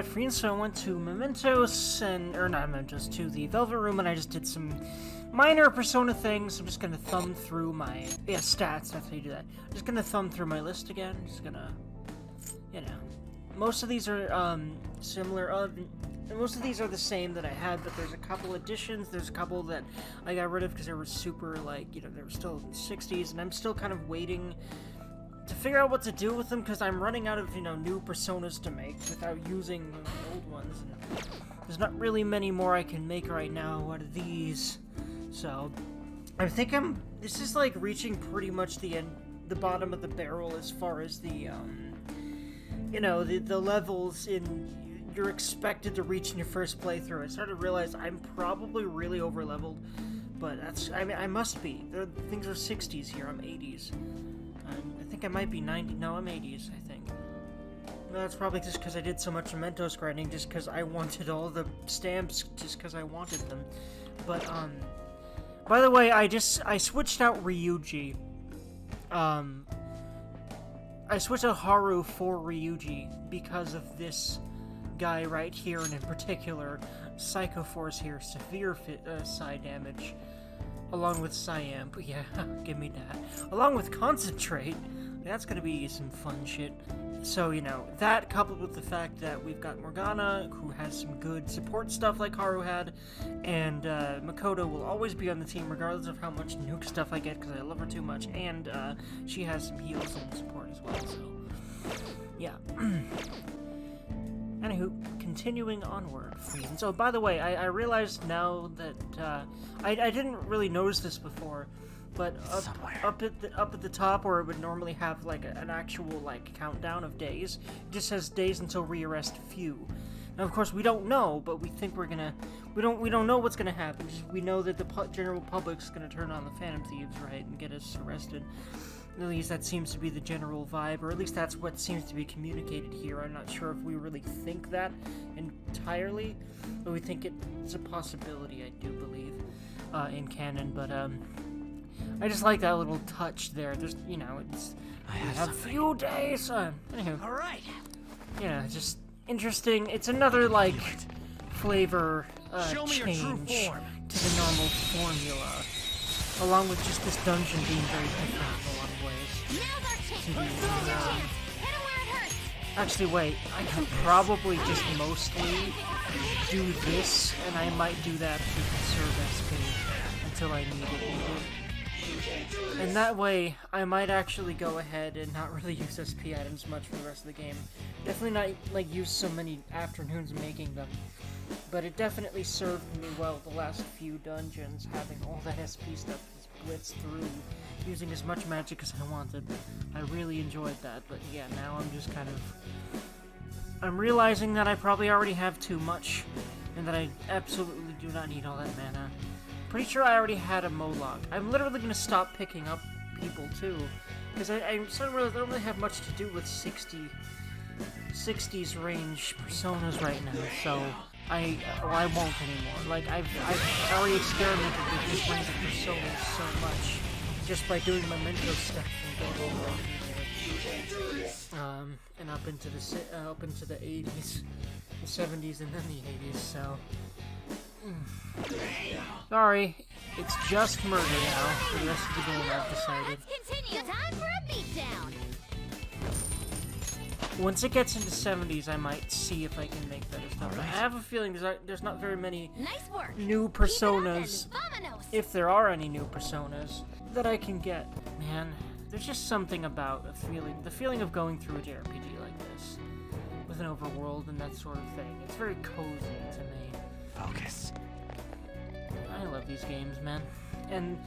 Alright, friends, so I went to Mementos, or not Mementos, to the Velvet Room, and I just did some minor Persona things. I'm just gonna thumb through my, stats, that's how you do that. I'm just gonna thumb through my list again, just gonna, most of these are, similar, most of these are the same that I had, but there's a couple additions, there's a couple that I got rid of because they were super, like, they were still in the 60s, and I'm still kind of waiting to figure out what to do with them, because I'm running out of, new personas to make without using the old ones. And there's not really many more I can make right now out of these. So, I think this is like reaching pretty much the bottom of the barrel as far as the, the levels you're expected to reach in your first playthrough. I started to realize I'm probably really over-leveled, but I must be. Things are 60s here, I'm 80s. I think I might be 90. No, I'm 80s, I think. That's probably just because I did so much Mementos grinding, just because I wanted all the stamps, just because I wanted them. But, by the way, I switched out Ryuji. I switched out Haru for Ryuji because of this guy right here, and in particular, Psycho Force here, severe psi damage. Along with Siam, but yeah, give me that. Along with Concentrate, that's gonna be some fun shit. So, that coupled with the fact that we've got Morgana, who has some good support stuff like Haru had, and Makoto will always be on the team regardless of how much nuke stuff I get, because I love her too much, and she has some heals and support as well, so, yeah. Anywho, continuing onward. And so, by the way, I realized now that I didn't really notice this before, but up at the top, where it would normally have like an actual countdown of days, it just says days until rearrest few. Now, of course, we don't know, but we think we don't know what's gonna happen. We know that the general public's gonna turn on the Phantom Thieves, right, and get us arrested. At least that seems to be the general vibe, or at least that's what seems to be communicated here. I'm not sure if we really think that entirely, but we think it's a possibility, I do believe, in canon. But, I just like that little touch there. There's, it's... I have a few days, anywho. Alright! Just interesting. It's another, flavor, change to the normal formula. Along with just this dungeon being very different in a lot of ways. Actually, wait, I can probably just mostly do this, and I might do that to conserve SP until I need it. And that way, I might actually go ahead and not really use SP items much for the rest of the game. Definitely not, use so many afternoons making them. But it definitely served me well the last few dungeons, having all that SP stuff blitz through, using as much magic as I wanted. I really enjoyed that, but yeah, now I'm just I'm realizing that I probably already have too much, and that I absolutely do not need all that mana. Pretty sure I already had a Moloch. I'm literally gonna stop picking up people too, because I'm starting to realize I don't really have much to do with 60s range personas right now, so I won't anymore. I've already experimented with this range of personas so much, just by doing Memento stuff and going over and up into the 80s, the 70s, and then the 80s. So, sorry, it's just murder now. For the rest of the game, I've decided. Continue. Time for a beatdown. Once it gets into 70s, I might see if I can make better stuff. Right. I have a feeling there's not very many new personas, if there are any new personas, that I can get. Man, there's just something about the feeling of going through a JRPG like this, with an overworld and that sort of thing. It's very cozy to me. Focus. I love these games, man. And,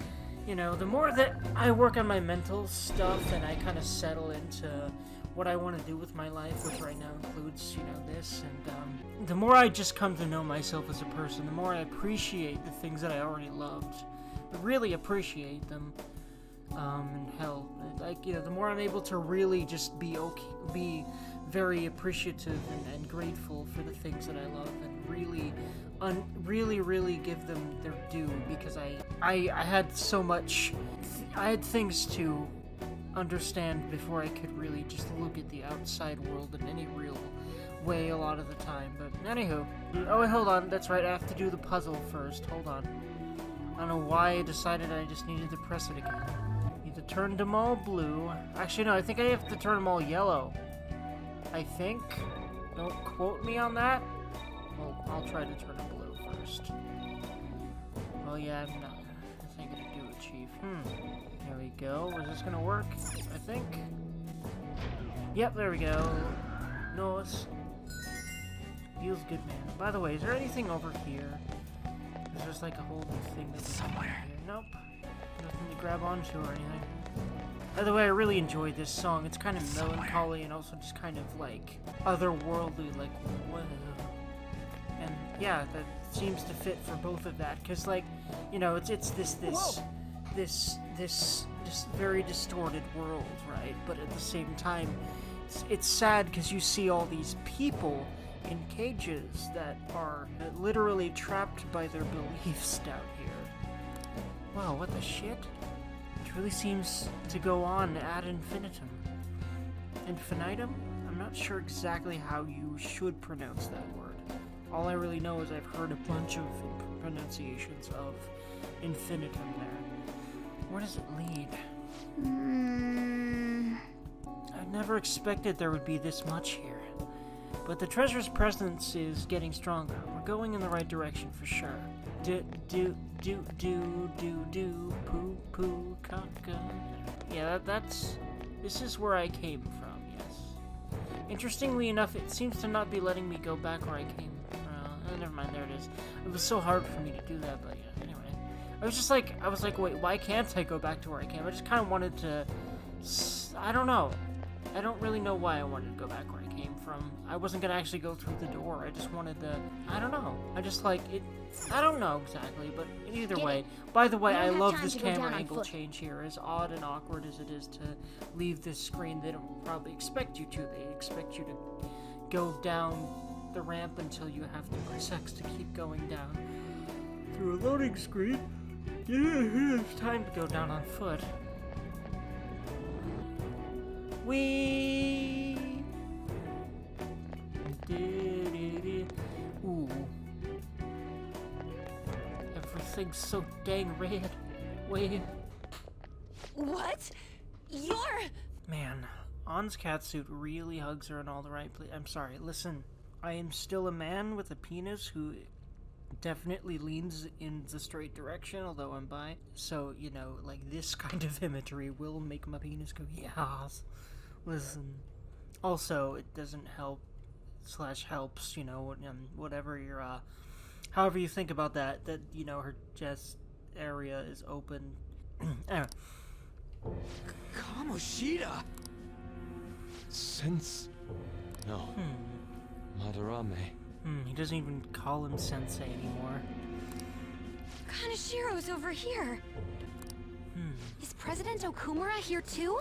the more that I work on my mental stuff and I kind of settle into what I want to do with my life, which right now includes, this, and the more I just come to know myself as a person, the more I appreciate the things that I already loved, but really appreciate them, and hell, the more I'm able to really just be very appreciative and grateful for the things that I love, and really give them their due, because I had so much, I had things to understand before I could really just look at the outside world in any real way a lot of the time, but anywho. Oh, wait, hold on. That's right, I have to do the puzzle first. Hold on. I don't know why I decided I just needed to press it again. Need to turn them all blue. Actually, no, I think I have to turn them all yellow. I think. Don't quote me on that. Well, I'll try to turn them blue first. Well, yeah, I'm not. I think I can do it, Chief. There we go. Is this gonna work? I think. Yep, there we go. Nice. Feels good, man. By the way, is there anything over here? Is there just like a whole new thing that's somewhere? Here? Nope. Nothing to grab onto or anything. By the way, I really enjoyed this song. It's kind of melancholy and also just kind of like otherworldly, like whoa. And yeah, that seems to fit for both of that, because like, you know, it's this very distorted world, right? But at the same time, it's sad because you see all these people in cages that are literally trapped by their beliefs down here. Wow, what the shit? It really seems to go on ad infinitum. Infinitum? I'm not sure exactly how you should pronounce that word. All I really know is I've heard a bunch of pronunciations of infinitum there. Where does it lead? I never expected there would be this much here. But the treasure's presence is getting stronger. We're going in the right direction for sure. Poo poo caca. Yeah, this is where I came from, yes. Interestingly enough, it seems to not be letting me go back where I came from. Never mind, there it is. It was so hard for me to do that, but yeah, anyway. I was like, wait, why can't I go back to where I came? I just kind of wanted to, I don't know. I don't really know why I wanted to go back where I came from. I wasn't gonna actually go through the door. I just wanted to, I don't know. I just like it. I don't know exactly, but either way. By the way, I love this camera angle change here. As odd and awkward as it is to leave this screen, they don't probably expect you to. They expect you to go down the ramp until you have to press X to keep going down through a loading screen. Yeah, it's time to go down on foot. Wee. Ooh. Everything's so dang red. Wait. What? You're... Man, Ann's catsuit really hugs her in all the right places. I'm sorry, listen. I am still a man with a penis who definitely leans in the straight direction, although I'm bi. So, you know, like, this kind of imagery will make my penis go, yes. Listen. Also, it doesn't help, / helps, you know, whatever your, however you think about that, you know, her chest area is open. Anyway. Kamoshida! No. Madarame. He doesn't even call him sensei anymore. Kanashiro's over here. Is President Okumura here too?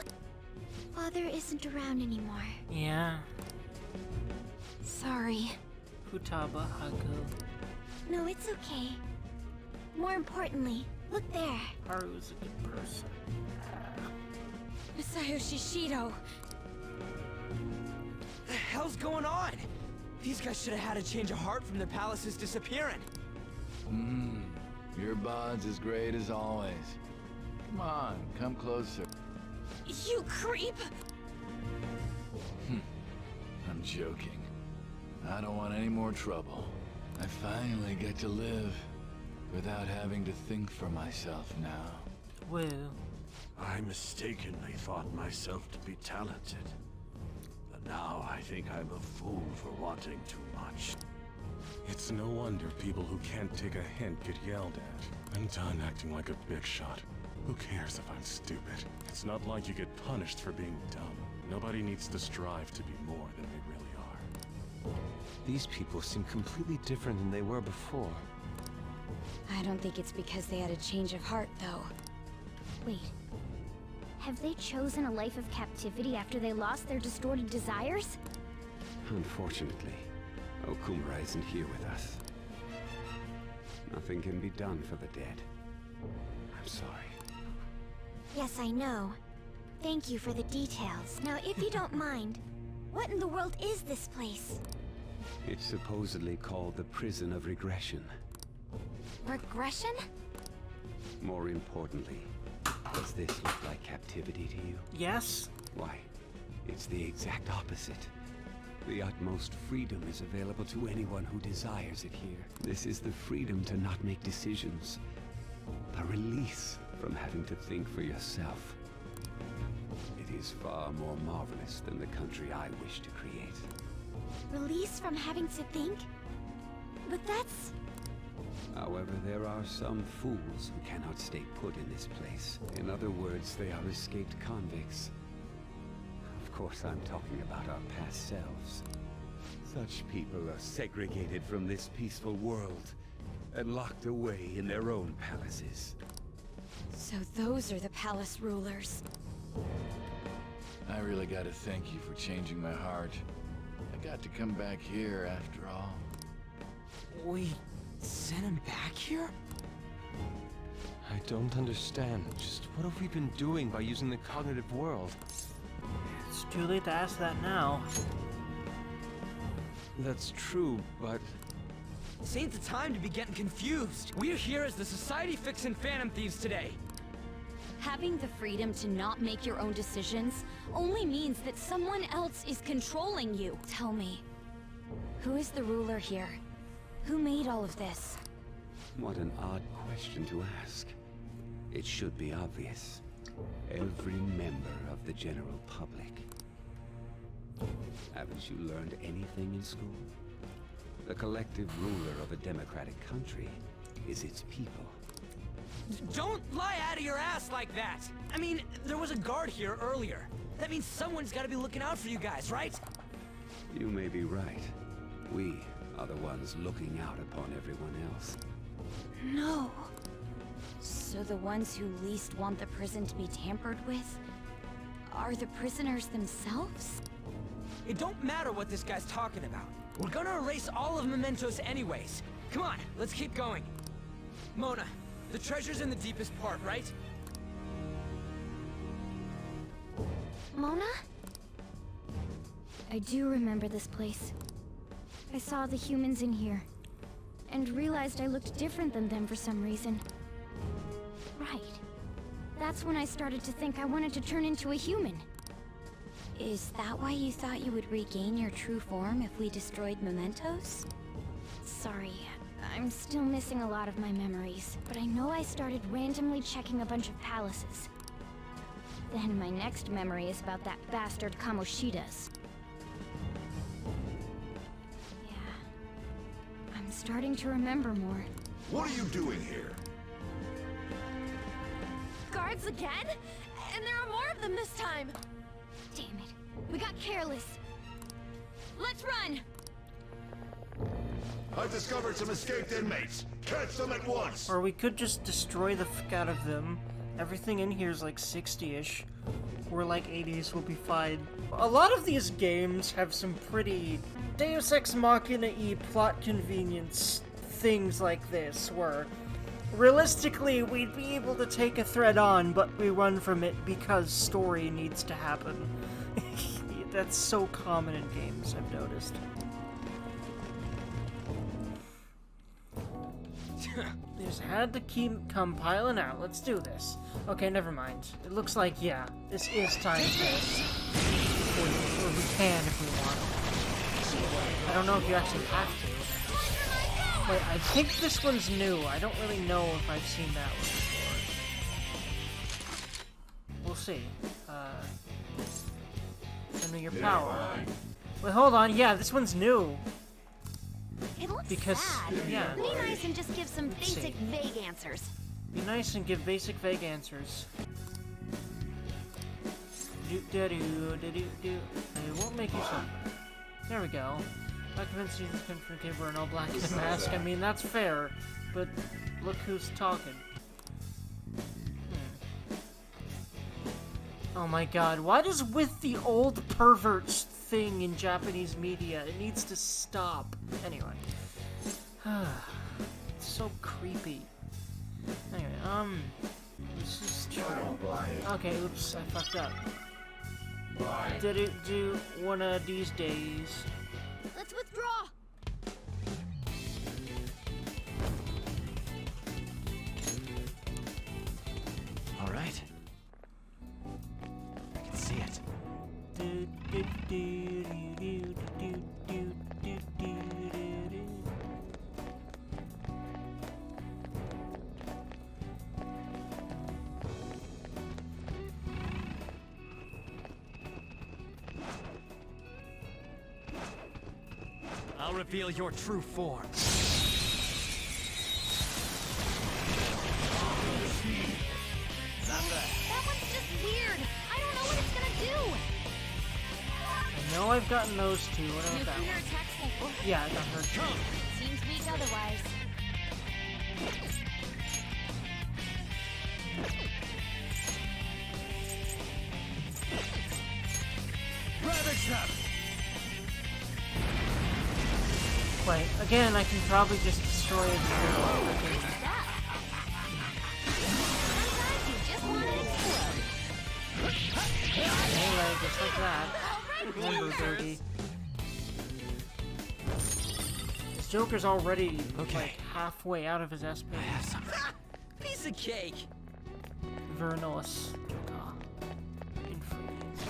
Father isn't around anymore. Yeah. Sorry. Futaba Haku. No, it's okay. More importantly, look there. Haru's a good person. Masayoshi Shido. The hell's going on? These guys should have had a change of heart from their palaces disappearing. Your bod's as great as always. Come on, come closer. You creep! I'm joking. I don't want any more trouble. I finally get to live without having to think for myself now. Well, I mistakenly thought myself to be talented. But now I think I'm a fool for wanting too much. It's no wonder people who can't take a hint get yelled at. I'm done acting like a big shot. Who cares if I'm stupid? It's not like you get punished for being dumb. Nobody needs to strive to be more than they really are. These people seem completely different than they were before. I don't think it's because they had a change of heart, though. Wait. Have they chosen a life of captivity after they lost their distorted desires? Unfortunately, Okumura isn't here with us. Nothing can be done for the dead. I'm sorry. Yes, I know. Thank you for the details. Now, if you don't mind, what in the world is this place? It's supposedly called the Prison of Regression. Regression? More importantly, does this look like captivity to you? Yes? Why, it's the exact opposite. The utmost freedom is available to anyone who desires it here. This is the freedom to not make decisions. A release from having to think for yourself. It is far more marvelous than the country I wish to create. Release from having to think? But that's... However, there are some fools who cannot stay put in this place. In other words, they are escaped convicts. Of course, I'm talking about our past selves. Such people are segregated from this peaceful world and locked away in their own palaces. So those are the palace rulers. I really gotta thank you for changing my heart. I got to come back here after all. We sent him back here? I don't understand. Just what have we been doing by using the cognitive world? It's too late to ask that now. That's true, but... This ain't the time to be getting confused. We're here as the Society fixing Phantom Thieves today. Having the freedom to not make your own decisions only means that someone else is controlling you. Tell me, who is the ruler here? Who made all of this? What an odd question to ask. It should be obvious. Every member of the general public. Haven't you learned anything in school? The collective ruler of a democratic country is its people. Don't lie out of your ass like that! I mean, there was a guard here earlier. That means someone's gotta be looking out for you guys, right? You may be right. We are the ones looking out upon everyone else. No. So the ones who least want the prison to be tampered with are the prisoners themselves? It don't matter what this guy's talking about. We're gonna erase all of Mementos anyways. Come on, let's keep going. Mona, the treasure's in the deepest part, right? Mona? I do remember this place. I saw the humans in here, and realized I looked different than them for some reason. Right. That's when I started to think I wanted to turn into a human. Is that why you thought you would regain your true form if we destroyed Mementos? Sorry, I'm still missing a lot of my memories, but I know I started randomly checking a bunch of palaces. Then my next memory is about that bastard Kamoshida's. Yeah. I'm starting to remember more. What are you doing here? Guards again? And there are more of them this time! Damn it. We got careless. Let's run! I've discovered some escaped inmates. Catch them at once! Or we could just destroy the fuck out of them. Everything in here is like 60-ish. Or like 80s will be fine. A lot of these games have some pretty Deus Ex Machina-y plot convenience things like this, where realistically we'd be able to take a thread on, but we run from it because story needs to happen. That's so common in games, I've noticed. Just had to keep compiling out. Let's do this. Okay, never mind. It looks like, yeah, this is time to or we can if we want. I don't know if you actually have to. Wait, I think this one's new. I don't really know if I've seen that one before. We'll see. Renew your power. Wait, hold on. Yeah, this one's new. It looks Because, sad. yeah. Be nice and just give some Let's basic, see. vague answers. Be nice and give basic, vague answers. It won't make you suffer. There we go. I convinced you to confront Gabe wearing all black in a mask. I mean, that's fair, but look who's talking. Oh my god, why does "with the old perverts" thing in Japanese media? It needs to stop. Anyway. It's so creepy. Anyway, this is true. Okay, oops, I fucked up. Did it do one of these days? Let's withdraw! reveal your true form. That one's just weird. I don't know what it's gonna do. I know I've gotten those two. What about that Nuclear one? attacks won't work. Yeah, I got her too. Seems weak otherwise. Ravage them! Wait, again, I can probably just destroy it. Sometimes you just want to explode. Anyway, just like that. Remember, Dergy. This Joker's already, like, halfway out of his SP. I have something. Piece of cake! Vernos Joker. Infuriates.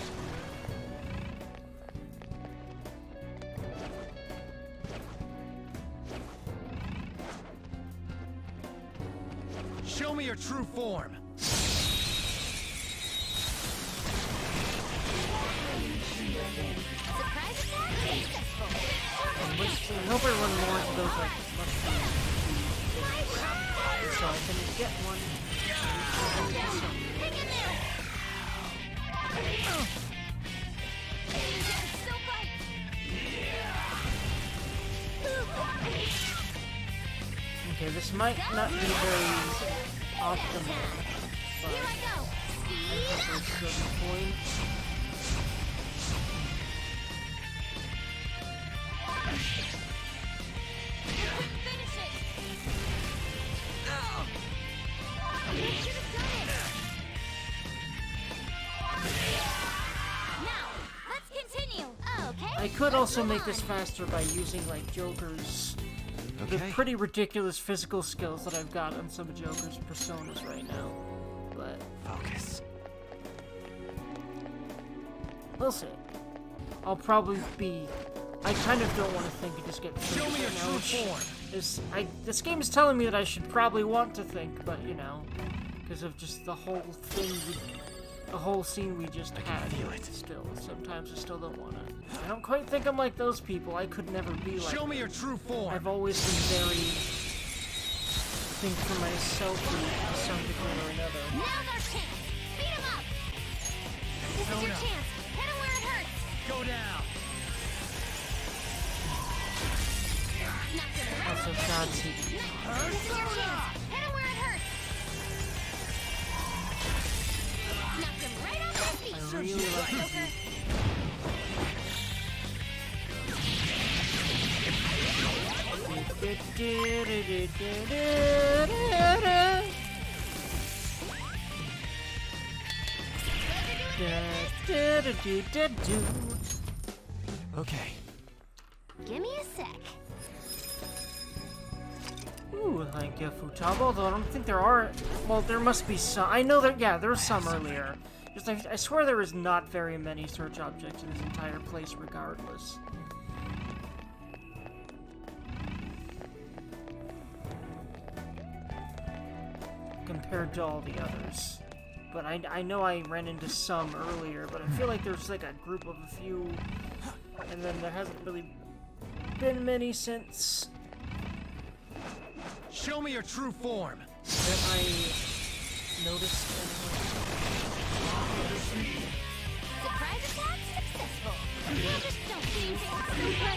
Show me your true form! Surprise attack successful. I hope I run more of those, like, mushroom so I can get one. Hang in there. Still fight. Okay, this might not be very optimal, but Here I go. I think there's a certain point. Finish it. You should have done it. Now, let's continue. Okay. I could also make this faster by using, like, Joker's... the pretty ridiculous physical skills that I've got on some of Joker's personas right now. But... Focus. we'll see. I'll probably be... I kind of don't want to think and just get Show me your true form! This game is telling me that I should probably want to think, but, you know, because of just the whole thing, the whole scene we just had. feel it. Still, sometimes I still don't want to. I don't quite think I'm like those people. I could never be like Show me your true form! I've always been very... think for myself to some degree or another. Now's our chance. Beat him up. This is your chance. Hit him where it hurts. Go down! Knock him right Also, off God, his feet. see. This is your chance. Hit him where it hurts. Knock him right off his feet. I really like Joker. Okay. Give me a sec. Ooh, like Futaba, although I don't think there are. Well, there must be some. I know that, yeah, there was some earlier. Just, I swear there is not very many search objects in this entire place, regardless. Compared to all the others. But I know I ran into some earlier, but I feel like there's like a group of a few, and then there hasn't really been many since. Show me your true form! That I noticed anyway. Surprise attack successful. Now just don't seem to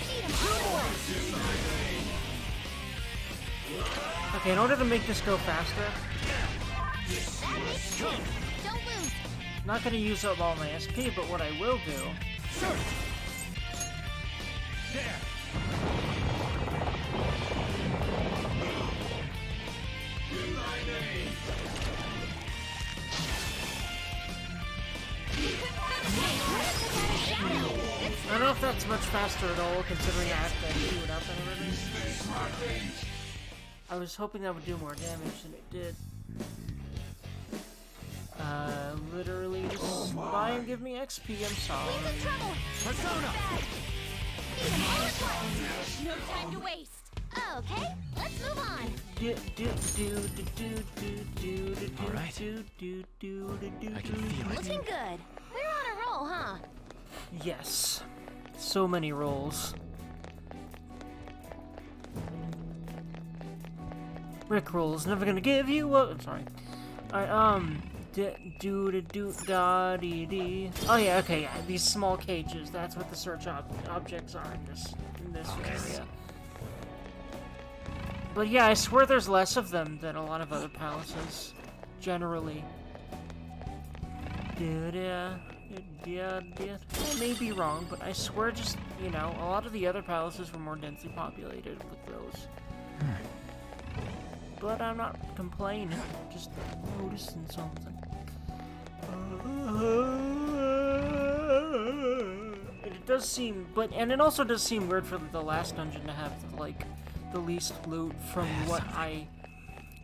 eat him all. Okay, in order to make this go faster, That makes sense. Don't lose. I'm not gonna use up all my SP, but what I will do. Sure! There! I don't know if that's much faster at all, considering I have to queue it up and everything. I was hoping that would do more damage than it did. Literally just buy and give me XP, I'm sorry. He's in trouble. Persona! Beat him all at once. No time to waste. Okay, let's move on. All right. I can feel it. Looking good. We're on a roll, huh? Yes. So many rolls. Rickroll's never gonna give you up. I'm sorry. Do-da-do-da-dee-dee. Oh yeah, okay, yeah. These small cages. That's what the search objects are in this area. But yeah, I swear there's less of them than a lot of other palaces, generally. I may be wrong, but I swear just, you know, a lot of the other palaces were more densely populated with those. But I'm not complaining, just noticing something. And it does seem, and it also does seem weird for the last dungeon to have, like, the least loot from what I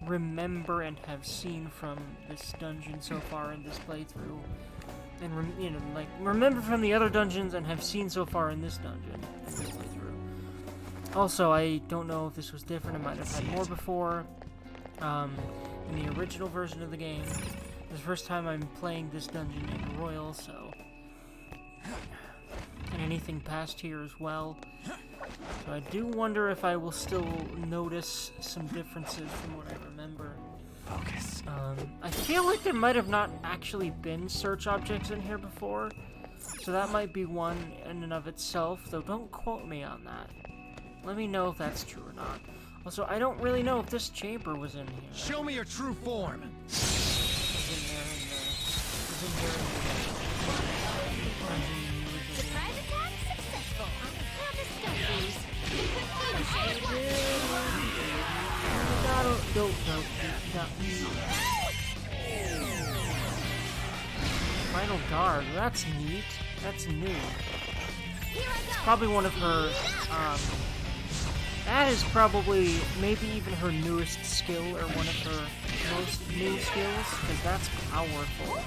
remember and have seen from this dungeon so far in this playthrough. And, you know, like, remember from the other dungeons and have seen so far in this dungeon, in this playthrough. Also, I don't know if this was different. I might have had more before. In the original version of the game. This is the first time I'm playing this dungeon in Royal, so... And anything past here as well. So I do wonder if I will still notice some differences from what I remember. Focus. I feel like there might have not actually been search objects in here before. So that might be one in and of itself, though don't quote me on that. Let me know if that's true or not. Also, I don't really know if this chamber was in here. Show me your true form. Surprise attack successful. Now just don't lose. Final guard. That's neat. That's new. It's probably one of her, that is probably, maybe even her newest skill, or one of her most new skills, because that's powerful.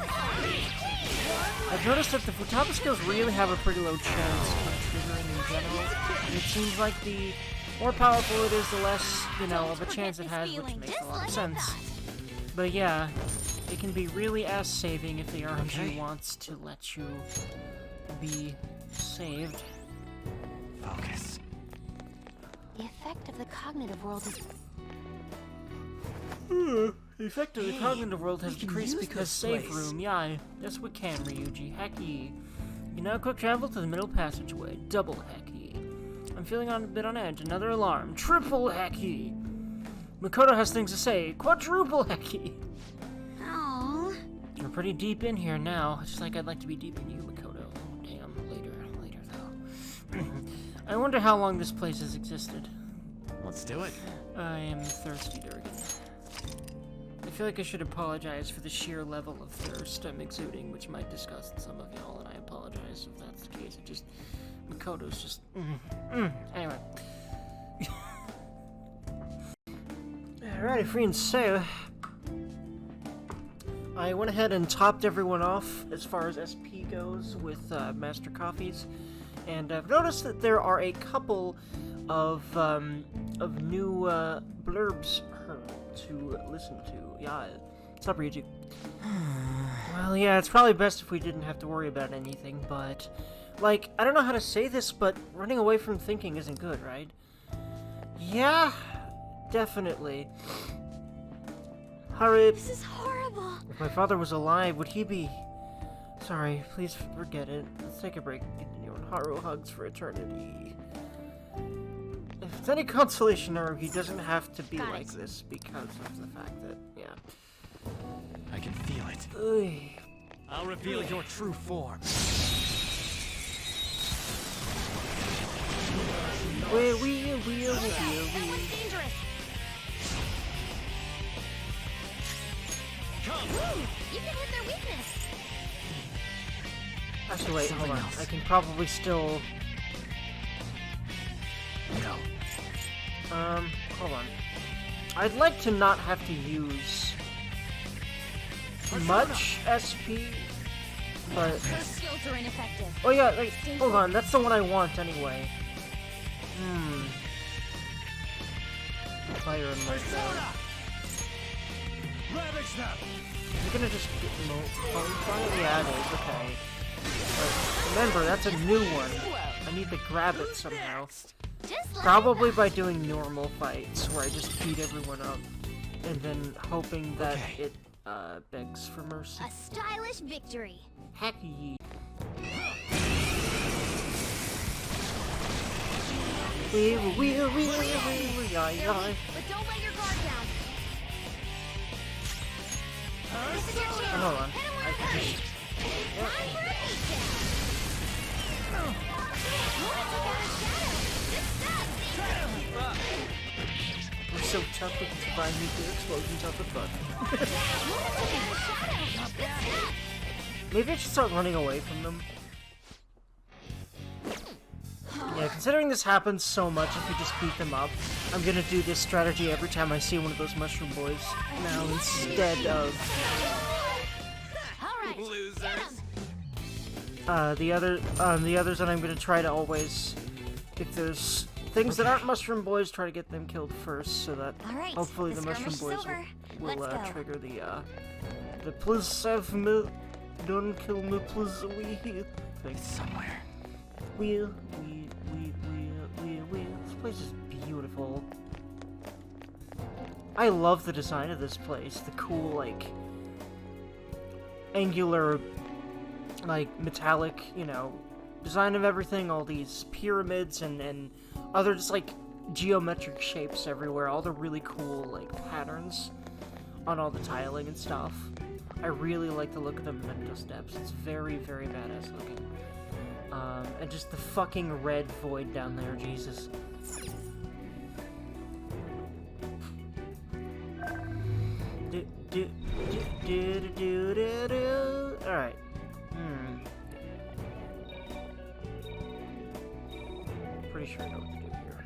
I've noticed that the Futaba skills really have a pretty low chance of triggering in general, and it seems like the more powerful it is, the less, you know, of a chance it has, which makes a lot of sense. But yeah, it can be really ass-saving if the RNG wants to let you be saved. Focus. The effect of the cognitive world is... The effect of the cognitive world has decreased because save room. Yeah, yes we can, Ryuji. Hecky. You can now quick travel to the middle passageway. Double hecky. I'm feeling a bit on edge. Another alarm. Triple hecky. Makoto has things to say. Quadruple hecky. Aww. We're pretty deep in here now. Just like I'd like to be deep in you, Makoto. Oh, damn. Later though. I wonder how long this place has existed. Let's do it. I am thirsty, Dergy. I feel like I should apologize for the sheer level of thirst I'm exuding, which might disgust some of y'all, and I apologize if that's the case. It just... Makoto's just... Anyway. Alrighty, free and sail. I went ahead and topped everyone off as far as SP goes with Master Coffees. And I've noticed that there are a couple of new blurbs to listen to. Yeah, what's up, Ryuji? Well, yeah, it's probably best if we didn't have to worry about anything, but... Like, I don't know how to say this, but running away from thinking isn't good, right? Yeah, definitely. Hurry. This is horrible. If my father was alive, would he be... Sorry, please forget it. Let's take a break and continue on Haru hugs for eternity. If it's any consolation, Naruki doesn't have to be like this because of the fact that, yeah. I can feel it. Ugh. I'll reveal your true form. That was dangerous. Come. You can hit their weakness. Actually, wait, hold on. I can probably still... No. Hold on. I'd like to not have to use much SP, but... Those skills are ineffective. Oh yeah, wait, hold on, that's the one I want anyway. Fire and light. Ravage them. Is it gonna just get fire? Yeah, it is, okay. But remember, that's a new one. I need to grab it somehow. Probably by doing normal fights, where I just beat everyone up. and then hoping that it begs for mercy. A stylish victory. Hacky. Wheel, yeah. But don't let your guard down. This is your chance. Oh, hold on. Hit him I with can a just... Time for a beatdown. Mona took out a shadow. Good stuff. We're so tough we can survive nuclear explosions out the butt. Mona took out a shadow. Good stuff. Maybe I should start running away from them. Yeah, considering this happens so much if we just beat them up, I'm gonna do this strategy every time I see one of those mushroom boys now instead of... the others that I'm gonna try to always, if there's things that aren't mushroom boys, try to get them killed first, so that hopefully the mushroom boys will trigger the please have me, don't kill me, please, thing. Somewhere. Wheel. This place is beautiful. I love the design of this place. The cool, like, angular, like, metallic, you know, design of everything. All these pyramids and other just, like, geometric shapes everywhere. All the really cool, like, patterns on all the tiling and stuff. I really like the look of the memento steps. It's very, very badass looking. And just the fucking red void down there, Jesus. Alright. Pretty sure I know what to do here.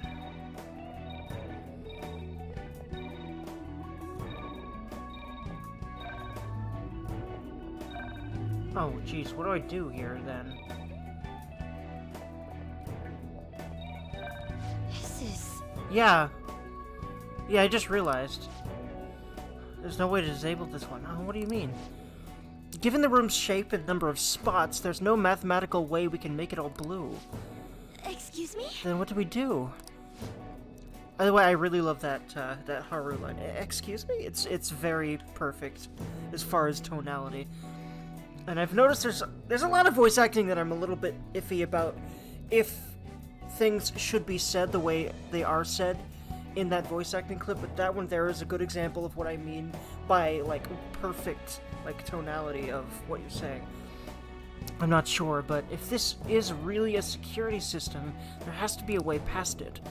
Oh, jeez, what do I do here, then? Yeah, I just realized. There's no way to disable this one. Oh, what do you mean? Given the room's shape and number of spots, there's no mathematical way we can make it all blue. Excuse me? Then what do we do? By the way, I really love that that Haru line. Excuse me? It's very perfect as far as tonality. And I've noticed there's a lot of voice acting that I'm a little bit iffy about if things should be said the way they are said in that voice acting clip, but that one there is a good example of what I mean by, like, perfect, like, tonality of what you're saying. I'm not sure, but if this is really a security system, there has to be a way past it.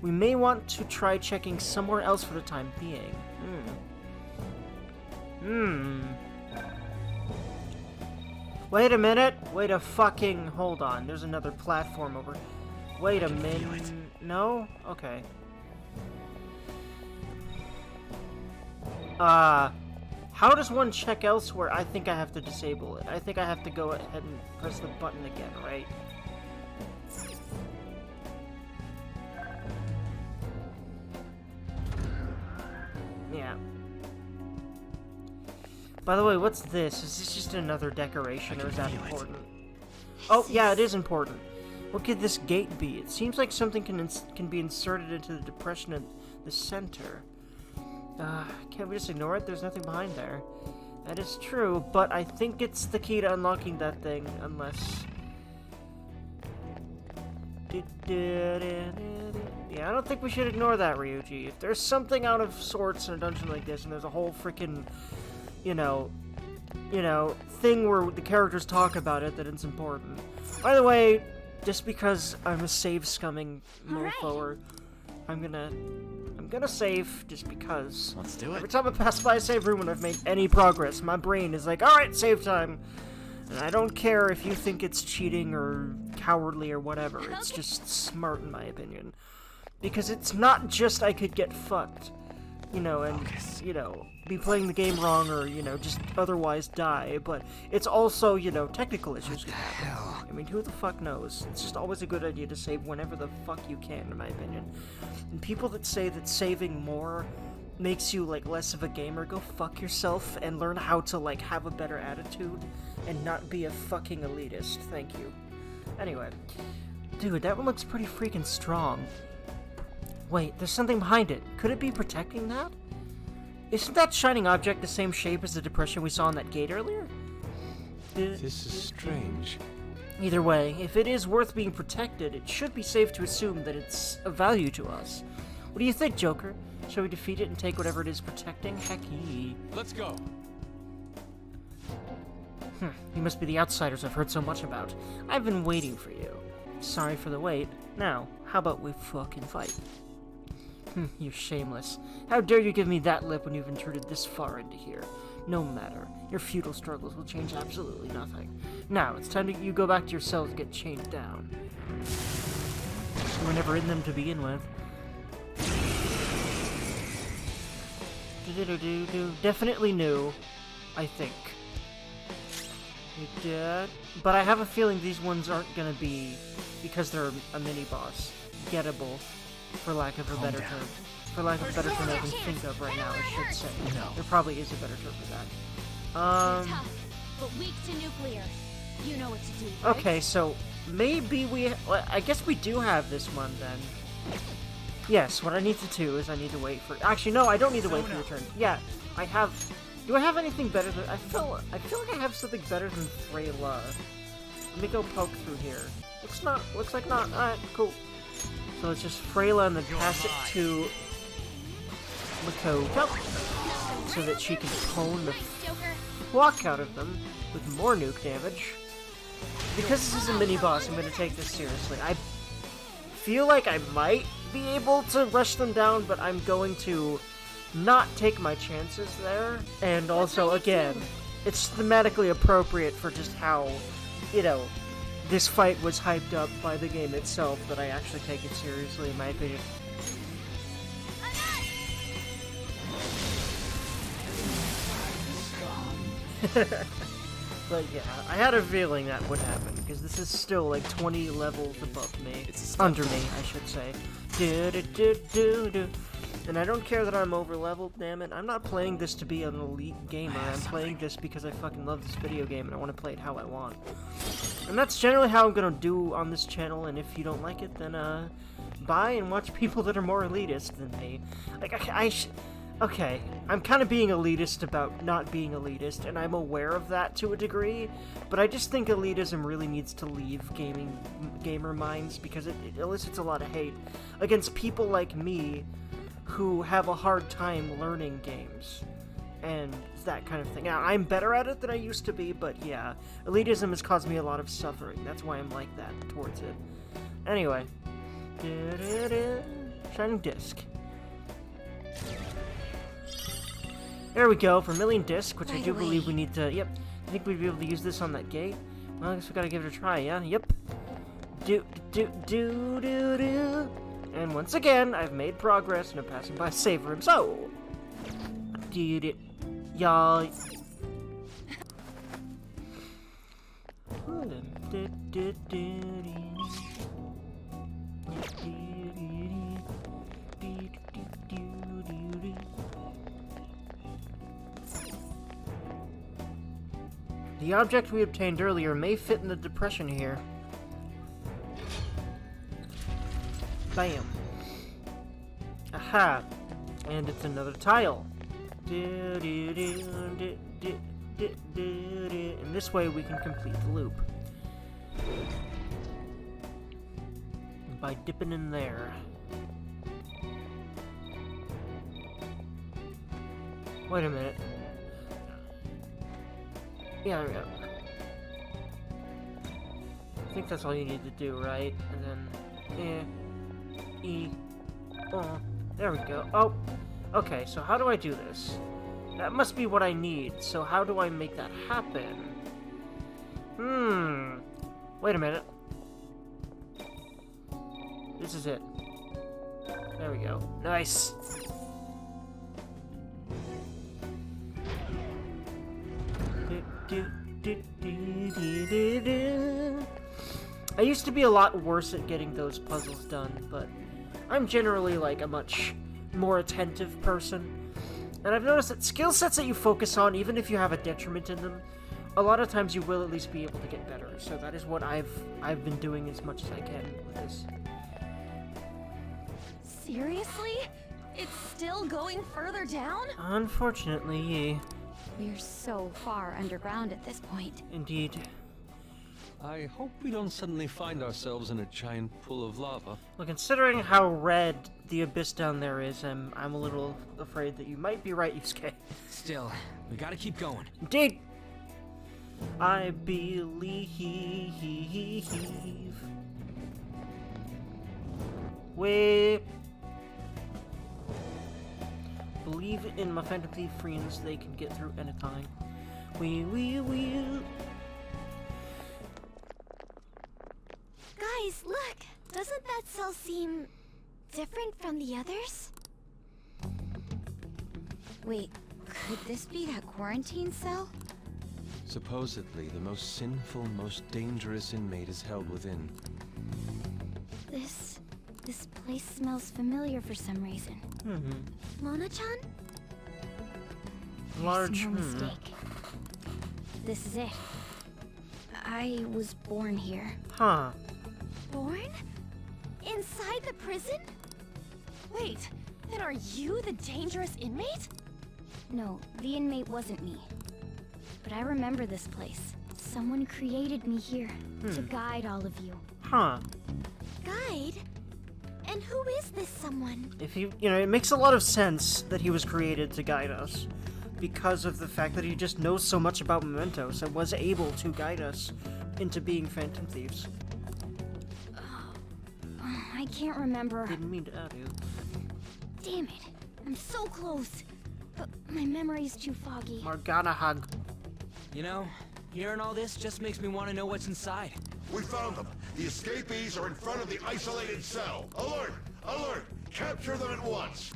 We may want to try checking somewhere else for the time being. Wait a minute! Wait a fucking... Hold on, there's another platform over... Wait a minute. No? Okay. How does one check elsewhere? I think I have to disable it. I think I have to go ahead and press the button again, right? Yeah. By the way, what's this? Is this just another decoration, or is that important? Oh, yeah, it is important. What could this gate be? It seems like something can be inserted into the depression at the center. Can't we just ignore it? There's nothing behind there. That is true, but I think it's the key to unlocking that thing, unless... Yeah, I don't think we should ignore that, Ryuji. If there's something out of sorts in a dungeon like this, and there's a whole freaking, you know, thing where the characters talk about it, that it's important. By the way, just because I'm a save scumming mofo, I'm gonna save just because. Let's do it. Every time I pass by a save room and I've made any progress, my brain is like, alright, save time. And I don't care if you think it's cheating or cowardly or whatever. It's just smart in my opinion. Because it's not just I could get fucked, you know, and, you know, be playing the game wrong or, you know, just otherwise die, but it's also, you know, technical issues could happen. I mean, who the fuck knows? It's just always a good idea to save whenever the fuck you can, in my opinion. And people that say that saving more makes you, like, less of a gamer, go fuck yourself and learn how to, like, have a better attitude and not be a fucking elitist. Thank you. Anyway. Dude, that one looks pretty freaking strong. Wait, there's something behind it. Could it be protecting that? Isn't that shining object the same shape as the depression we saw in that gate earlier? This is strange. Either way, if it is worth being protected, it should be safe to assume that it's of value to us. What do you think, Joker? Shall we defeat it and take whatever it is protecting? Heck yeah. Let's go. You must be the outsiders I've heard so much about. I've been waiting for you. Sorry for the wait. Now, how about we fucking fight? You're shameless. How dare you give me that lip when you've intruded this far into here? No matter. Your futile struggles will change absolutely nothing. Now, it's time you go back to your cells and get chained down. You were never in them to begin with. Definitely new, I think. But I have a feeling these ones aren't gonna be, because they're a mini-boss, gettable, for lack of a better term. For lack of a better term I can think of right now, I should say. No. There probably is a better term for that. Tough, but weak to nuclear. You know what to do, right? Okay, so maybe I guess we do have this one then. Yes, what I need to do is I need to wait for... Actually, no, I don't need to wait for your turn. Yeah, I have... Do I have anything better than... I feel like I have something better than Freyla. Let me go poke through here. Looks like not. Alright, cool. So it's just Freyla and then pass it to Makoto so that she can clone the fuck out of them with more nuke damage. Because this is a mini-boss, I'm gonna take this seriously. I feel like I might be able to rush them down, but I'm going to not take my chances there. And also, again, it's thematically appropriate for just how, you know, this fight was hyped up by the game itself, that I actually take it seriously, in my opinion. But yeah, I had a feeling that would happen, because this is still like 20 levels above me. Under me, I should say. And I don't care that I'm over-leveled, damn it. I'm not playing this to be an elite gamer. I'm playing this because I fucking love this video game and I want to play it how I want. And that's generally how I'm gonna do on this channel, and if you don't like it, then, buy and watch people that are more elitist than me. Like, okay, I'm kind of being elitist about not being elitist, and I'm aware of that to a degree, but I just think elitism really needs to leave gamer minds, because it elicits a lot of hate against people like me who have a hard time learning games, and that kind of thing. Now, I'm better at it than I used to be, but yeah, elitism has caused me a lot of suffering. That's why I'm like that towards it. Anyway. Shining Disc. There we go, Vermilion Disc, which I do believe we need to... Yep, I think we'd be able to use this on that gate. Well, I guess we gotta give it a try, yeah? Yep. And once again, I've made progress and I'm passing by save room, so... Did it. Y'all. The object we obtained earlier may fit in the depression here. Bam. Aha. And it's another tile. And this way we can complete the loop. By dipping in there. Wait a minute. Yeah, there we go. I think that's all you need to do, right? And then... there we go. Oh! Okay, so how do I do this? That must be what I need, so how do I make that happen? Wait a minute. This is it. There we go. Nice! I used to be a lot worse at getting those puzzles done, but I'm generally like a much more attentive person. And I've noticed that skill sets that you focus on, even if you have a detriment in them, a lot of times you will at least be able to get better. So that is what I've been doing as much as I can with this. Seriously? It's still going further down? Unfortunately, We're so far underground at this point. indeed. I hope we don't suddenly find ourselves in a giant pool of lava. Well, considering how red the abyss down there is, I'm a little afraid that you might be right, Yusuke. Still, we gotta keep going. Indeed! I believe. We believe in my Phantom Thief friends, they can get through anything. We. Guys, look! Doesn't that cell seem different from the others? Wait, could this be that quarantine cell? Supposedly, the most sinful, most dangerous inmate is held within. This place smells familiar for some reason. Mona-chan? Large. No mistake. This is it. I was born here. Huh. Born? Inside the prison? Wait, then are you the dangerous inmate? No, the inmate wasn't me. But I remember this place. Someone created me here to guide all of you. Huh. Guide? And who is this someone? If it makes a lot of sense that he was created to guide us. Because of the fact that he just knows so much about mementos and was able to guide us into being Phantom Thieves. I can't remember. Didn't mean to add you. Damn it. I'm so close. But my memory's too foggy. Morgana hug. You know, hearing all this just makes me want to know what's inside. We found them. The escapees are in front of the isolated cell. Alert! Alert! Capture them at once!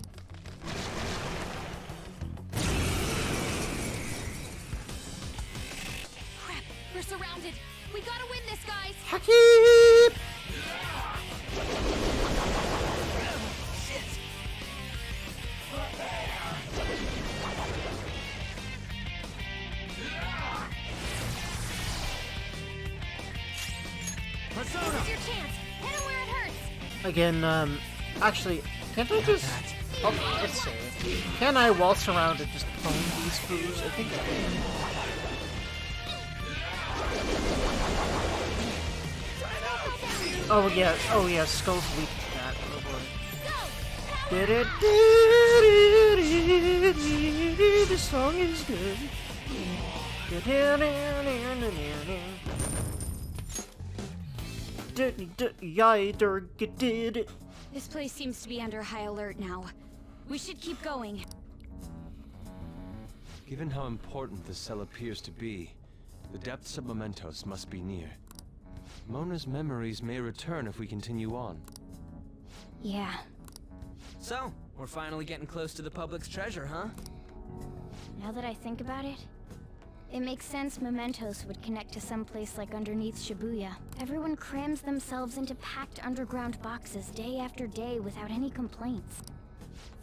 Crap, we're surrounded. We gotta win this, guys. Haki! This is your chance. Hit him where it hurts. Again, actually, can't I just... Oh, let's see. Can I waltz around and just own these fools? I think I can. Oh yeah, Skull's weak to that. Oh boy. This song is good. Did it. This place seems to be under high alert now. We should keep going. Given how important the cell appears to be, the depths of mementos must be near. Mona's memories may return if we continue on. Yeah. So, we're finally getting close to the public's treasure, huh? Now that I think about it, it makes sense mementos would connect to some place like underneath Shibuya. Everyone crams themselves into packed underground boxes day after day without any complaints.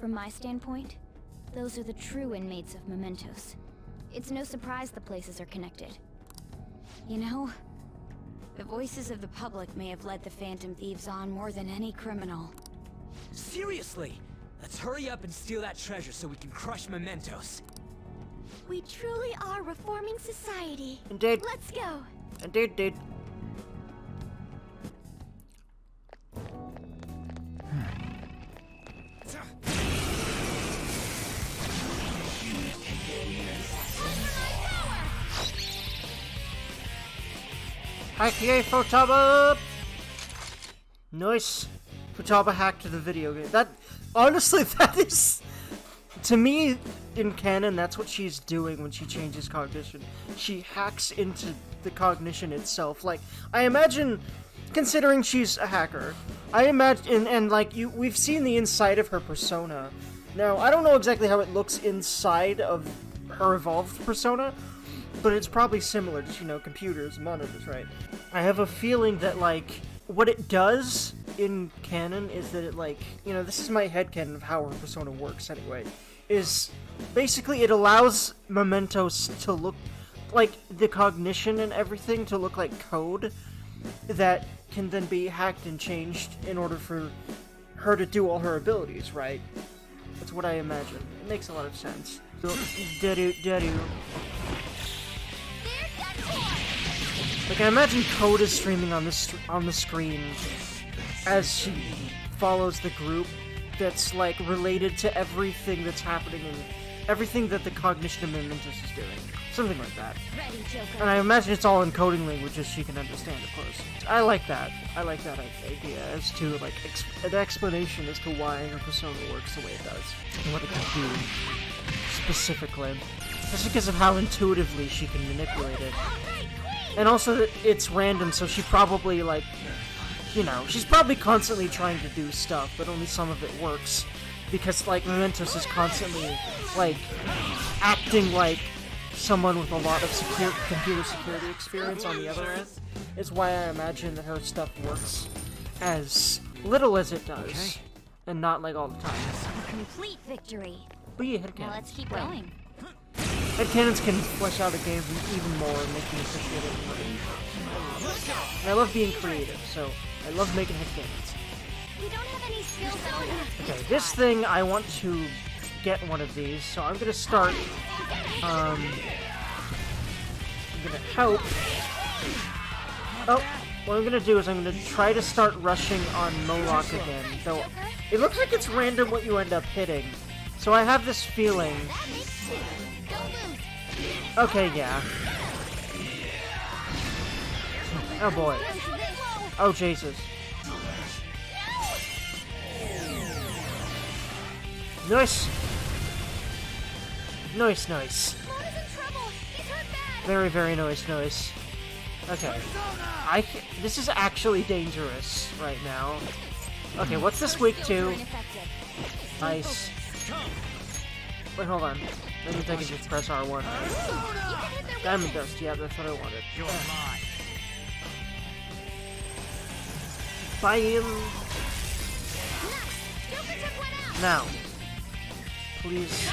From my standpoint, those are the true inmates of mementos. It's no surprise the places are connected. You know, the voices of the public may have led the Phantom Thieves on more than any criminal. Seriously! Let's hurry up and steal that treasure so we can crush mementos. We truly are reforming society. Indeed. Let's go. Indeed. Hackie Futaba! Nice. Futaba hacked the video game. That, honestly, that is, to me, in canon, that's what she's doing when she changes cognition. She hacks into the cognition itself. Like, I imagine, considering she's a hacker, I imagine, and like, we've seen the inside of her persona. Now, I don't know exactly how it looks inside of her evolved persona, but it's probably similar to, computers, monitors, right? I have a feeling that, like, what it does in canon is that it, like, this is my headcanon of how her persona works anyway, is basically it allows mementos to look like the cognition and everything to look like code that can then be hacked and changed in order for her to do all her abilities, right? That's what I imagine. It makes a lot of sense. So, Dergy. Like, I imagine Code is streaming on the screen as she follows the group that's, like, related to everything that's happening and everything that the Cognition of Mementos is doing. Something like that. Ready, Joker. And I imagine it's all in coding languages she can understand, of course. I like that. I like that idea as to, like, an explanation as to why her persona works the way it does. And what it can do specifically. Just because of how intuitively she can manipulate it. And also that it's random, so she probably, like, you know, she's probably constantly trying to do stuff, but only some of it works. Because, like, Mementos is constantly, like, acting like someone with a lot of computer security experience on the other end. Is why I imagine that her stuff works as little as it does. Okay. And not, like, all the time. Complete victory. But yeah, headcanons. Now let's keep going. Headcanons can flesh out a game even more and make me appreciate it more. And I love being creative, so I love making headcanons. We don't have any skills though. Okay, this thing, I want to get one of these, so I'm gonna start, I'm gonna help. Oh, what I'm gonna do is I'm gonna try to start rushing on Moloch again, though it looks like it's random what you end up hitting. So I have this feeling. Okay, yeah. Oh boy. Oh Jesus. Nice! Nice, nice. Very, very nice, nice. Okay. This is actually dangerous right now. Okay, what's this weak to? Ice. Wait, hold on. Let me think I can just press R1. Diamond Dust, yeah, that's what I wanted. Playin. Now. Please.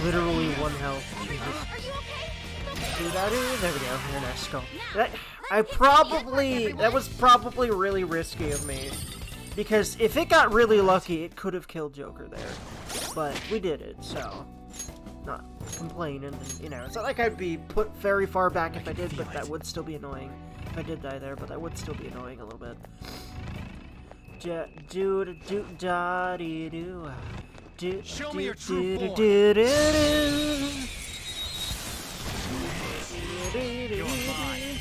Literally 1 health. Jesus. There we go. Here, nice. Go. That was probably really risky of me. Because if it got really lucky, it could have killed Joker there. But we did it, so. Not complaining. You know, it's not like I'd be put very far back if I did, but that would still be annoying. I did die there, but that would still be annoying a little bit. Show me your true form. You're mine.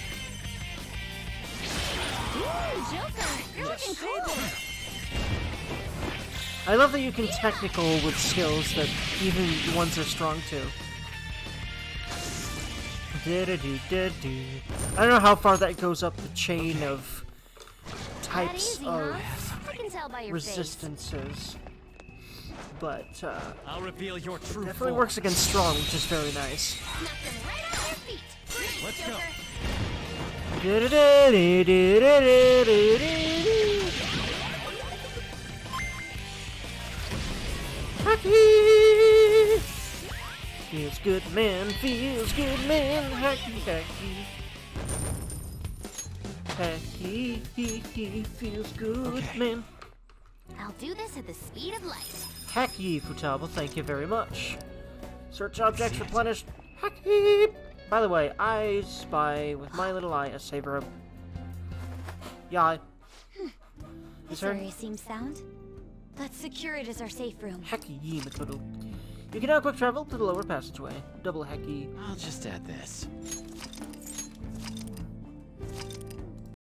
Joker, you're looking cool. I love that you can technical with skills that even ones are strong to. I don't know how far that goes up the chain of types of resistances, but I'll reveal your true definitely form. works against strong, which is very nice. Let's go. Hacky! Feels good, man. Feels good, man. Hacky, hacky. Hacky, feels good, man. I'll do this at the speed of light. Hacky, Futaba, thank you very much. Search objects replenished. Hacky! By the way, I spy with my little eye a saber. Yeah. This area seems sound. Let's secure it as our safe room. Hacky, Makoto. You can now quick travel to the lower passageway. Double hacky. I'll just add this.